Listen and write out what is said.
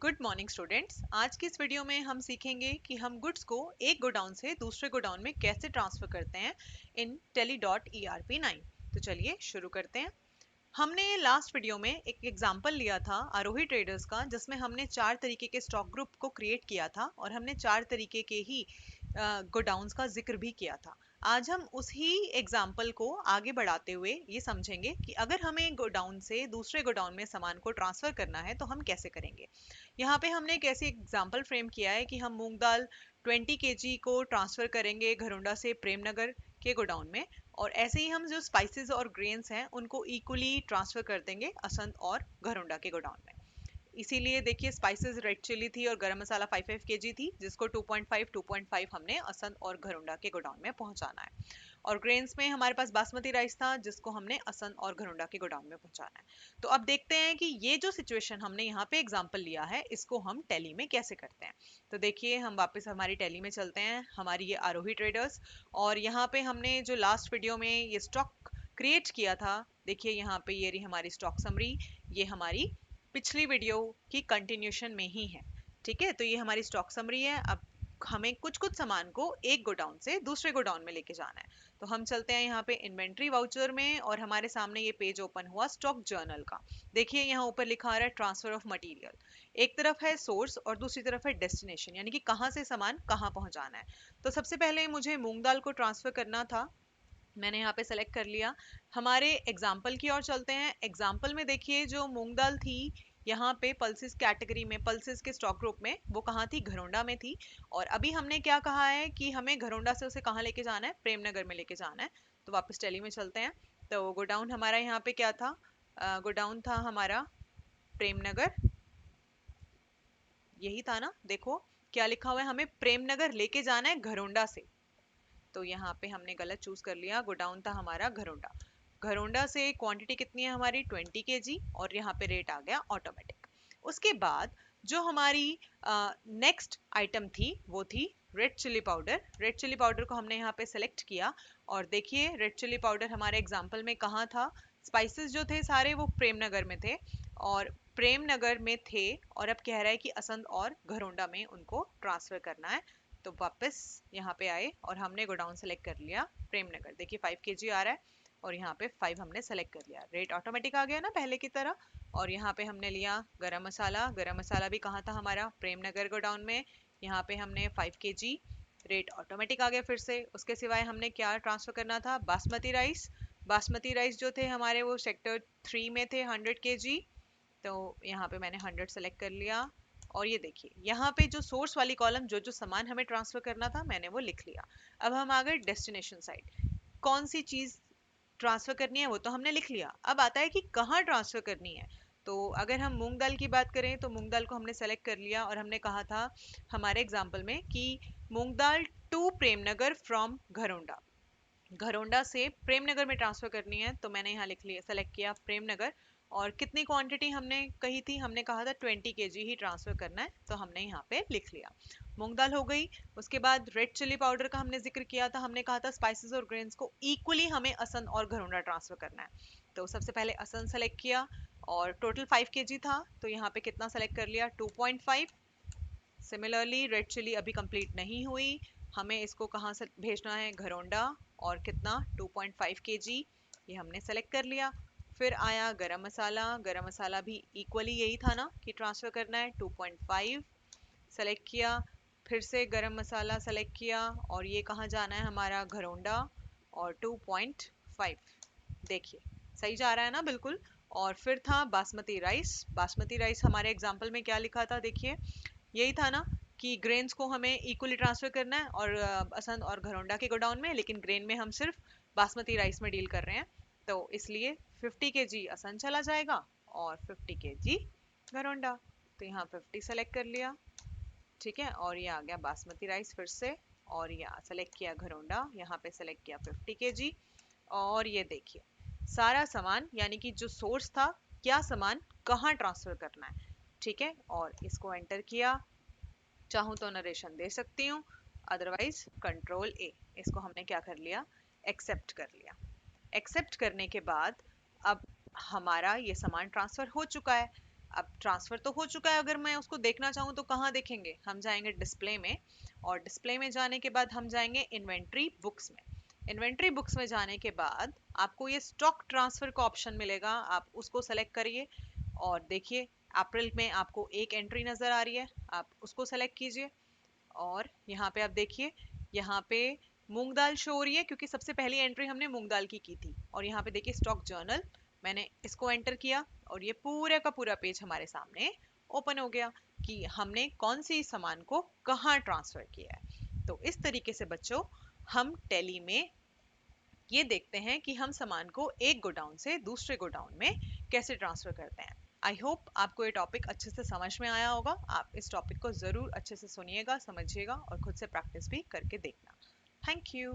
Good morning students. आज की इस वीडियो में हम सीखेंगे कि हम गुड्स को एक गोडाउन से दूसरे गोडाउन में कैसे ट्रांसफर करते हैं इन tally.erp9। तो चलिए शुरू करते हैं। हमने लास्ट वीडियो में एक एग्जांपल लिया था आरोही ट्रेडर्स का, जिसमें हमने 4 तरीके के स्टॉक ग्रुप को क्रिएट किया था और हमने 4 तरीके के ही गोडाउन्स का जिक्र भी किया था। आज हम उसी एग्जाम्पल को आगे बढ़ाते हुए ये समझेंगे कि अगर हमें गोडाउन से दूसरे गोडाउन में सामान को ट्रांसफर करना है तो हम कैसे करेंगे। यहाँ पे हमने एक ऐसी एग्जाम्पल फ्रेम किया है कि हम मूंग दाल 20 kg को ट्रांसफर करेंगे घरोंडा से प्रेमनगर के गोडाउन में, और ऐसे ही हम जो स्पाइसेस और ग्रेन्स हैं उनको इक्वली ट्रांसफर कर देंगे असंत और घरोंडा के गोडाउन में। इसीलिए देखिए, स्पाइसेस रेड चिली थी और गरम मसाला 5 kg थी, जिसको 2.5 हमने असंत और घरोंडा के गोडाउन में पहुंचाना है। और ग्रेन्स में हमारे पास बासमती राइस था, जिसको हमने असंत और घरोंडा के गोडाउन में पहुंचाना है। तो अब देखते हैं कि ये जो सिचुएशन हमने यहाँ पे एग्जांपल लिया है, इसको हम टैली में कैसे करते हैं। तो देखिए, हम वापस हमारी टैली में चलते हैं, हमारी ये आरोही ट्रेडर्स, और यहाँ पे हमने जो लास्ट वीडियो में ये स्टॉक क्रिएट किया था, देखिए यहाँ पे ये रही हमारी स्टॉक समरी। ये हमारी पिछली वीडियो की कंटिन्यूशन में ही है। ठीक है, तो ये हमारी स्टॉक समरी है। अब हमें कुछ कुछ सामान को एक गोडाउन से दूसरे गोडाउन में लेके जाना है। तो हम चलते हैं यहाँ पे इन्वेंट्री वाउचर में, और हमारे सामने ये पेज ओपन हुआ स्टॉक जर्नल का। देखिए यहाँ ऊपर लिखा आ रहा है ट्रांसफर ऑफ मटेरियल। एक तरफ है सोर्स और दूसरी तरफ है डेस्टिनेशन, यानी कि कहाँ से सामान कहाँ पहुंचाना है। तो सबसे पहले मुझे मूंग दाल को ट्रांसफर करना था, मैंने यहाँ पे सेलेक्ट कर लिया। हमारे एग्जाम्पल की ओर चलते हैं। एग्जाम्पल में देखिए, जो मूंग दाल थी यहाँ पे पल्सेस कैटेगरी में, पल्सेस के स्टॉक ग्रुप में, वो कहाँ थी? घरोंडा में थी। और अभी हमने क्या कहा है कि हमें घरोंडा से उसे कहाँ लेके जाना है? प्रेमनगर में लेके जाना है। तो वापस टैली में चलते हैं। तो गोडाउन हमारा यहाँ पे क्या था? गोडाउन था हमारा प्रेमनगर, यही था ना। देखो क्या लिखा हुआ है, हमें प्रेमनगर लेके जाना है घरोंडा से। तो यहाँ पे हमने गलत चूज कर लिया, गोडाउन था हमारा घरोंडा। घरोंडा से क्वांटिटी कितनी है हमारी? 20 kg, और यहाँ पे रेट आ गया ऑटोमेटिक। उसके बाद जो हमारी नेक्स्ट आइटम थी वो थी red chilli powder. Red chilli powder को हमने यहाँ पे सेलेक्ट किया, और देखिए रेड चिली पाउडर हमारे एग्जाम्पल में कहाँ था? स्पाइसेस जो थे सारे वो प्रेमनगर में थे, और प्रेमनगर में थे, और अब कह रहा है कि असंत और घरोंडा में उनको ट्रांसफर करना है। तो वापस यहाँ पे आए और हमने गोडाउन सेलेक्ट कर लिया प्रेमनगर। देखिए 5 kg आ रहा है, और यहाँ पे 5 हमने सेलेक्ट कर लिया, रेट ऑटोमेटिक आ गया ना पहले की तरह। और यहाँ पे हमने लिया गरम मसाला। गरम मसाला भी कहाँ था हमारा? प्रेमनगर गोडाउन में। यहाँ पे हमने 5 kg, रेट ऑटोमेटिक आ गया फिर से। उसके सिवाय हमने क्या ट्रांसफर करना था? बासमती राइस। बासमती राइस जो थे हमारे वो सेक्टर 3 में थे, 100 kg। तो यहाँ पे मैंने 100 सेलेक्ट कर लिया। और ये देखिए यहाँ पे जो सोर्स वाली कॉलम, जो जो सामान हमें ट्रांसफर करना था, मैंने वो लिख लिया। अब हम आ गए डेस्टिनेशन साइड। कौन सी चीज ट्रांसफर करनी है वो तो हमने लिख लिया, अब आता है कि कहाँ ट्रांसफर करनी है। तो अगर हम मूंग दाल की बात करें तो मूंग दाल को हमने सेलेक्ट कर लिया, और हमने कहा था हमारे एग्जाम्पल में कि मूंग दाल टू प्रेमनगर फ्रॉम घरोंडा। घरोंडा से प्रेमनगर में ट्रांसफर करनी है, तो मैंने यहाँ लिख लिया, सेलेक्ट किया प्रेमनगर। और कितनी क्वांटिटी हमने कही थी? हमने कहा था 20 kg ही ट्रांसफर करना है, तो हमने यहाँ पे लिख लिया। मूंग दाल हो गई। उसके बाद रेड चिली पाउडर का हमने जिक्र किया था, हमने कहा था स्पाइसेस और ग्रेन्स को इक्वली हमें असंत और घरोंडा ट्रांसफर करना है। तो सबसे पहले असंत सेलेक्ट किया, और टोटल 5 kg था, तो यहाँ पे कितना सेलेक्ट कर लिया? 2.5। सिमिलरली रेड चिली अभी कंप्लीट नहीं हुई, हमें इसको कहाँ से भेजना है? घरोंडा। और कितना? 2.5 kg, ये हमने सेलेक्ट कर लिया। फिर आया गरम मसाला। गरम मसाला भी इक्वली यही था ना कि ट्रांसफर करना है, 2.5 सेलेक्ट किया। फिर से गरम मसाला सेलेक्ट किया, और ये कहाँ जाना है हमारा? घरोंडा। और 2.5, देखिए सही जा रहा है ना बिल्कुल। और फिर था बासमती राइस। बासमती राइस हमारे एग्जाम्पल में क्या लिखा था? देखिए यही था ना कि ग्रेन्स को हमें इक्वली ट्रांसफर करना है, और असंत और घरोंडा के गोडाउन में, लेकिन ग्रेन में हम सिर्फ बासमती राइस में डील कर रहे हैं। तो इसलिए 50 kg असंत चला जाएगा, और 50 kg घरोंडा। तो यहाँ 50 सेलेक्ट कर लिया, ठीक है। और ये आ गया बासमती राइस फिर से, और यहाँ सेलेक्ट किया घरोंडा, यहाँ पे सेलेक्ट किया 50 kg। और ये देखिए सारा सामान, यानी कि जो सोर्स था, क्या सामान कहाँ ट्रांसफर करना है, ठीक है। और इसको एंटर किया। चाहूँ तो नरेशन दे सकती हूँ, अदरवाइज कंट्रोल A। इसको हमने क्या कर लिया? एक्सेप्ट कर लिया। एक्सेप्ट करने के बाद अब हमारा ये सामान ट्रांसफर हो चुका है। अब ट्रांसफर तो हो चुका है, अगर मैं उसको देखना चाहूँ तो कहाँ देखेंगे, हम जाएंगे डिस्प्ले में, और डिस्प्ले में जाने के बाद हम जाएंगे इन्वेंट्री बुक्स में। इन्वेंट्री बुक्स में जाने के बाद आपको ये स्टॉक ट्रांसफर का ऑप्शन मिलेगा, आप उसको सेलेक्ट करिए और देखिए अप्रैल में आपको एक एंट्री नजर आ रही है, आप उसको सेलेक्ट कीजिए और यहाँ पे आप देखिए, यहाँ पे मूंग दाल शो हो रही है क्योंकि सबसे पहली एंट्री हमने मूंग दाल की थी। और यहाँ पे देखिए स्टॉक जर्नल, मैंने इसको एंटर किया और ये पूरे का पूरा पेज हमारे सामने ओपन हो गया कि हमने कौन सी सामान को कहाँ ट्रांसफर किया है। तो इस तरीके से बच्चों हम टैली में ये देखते हैं कि हम सामान को एक गोडाउन से दूसरे गोडाउन में कैसे ट्रांसफर करते हैं। आई होप आपको ये टॉपिक अच्छे से समझ में आया होगा। आप इस टॉपिक को ज़रूर अच्छे से सुनिएगा, समझिएगा और खुद से प्रैक्टिस भी करके देखना। Thank you.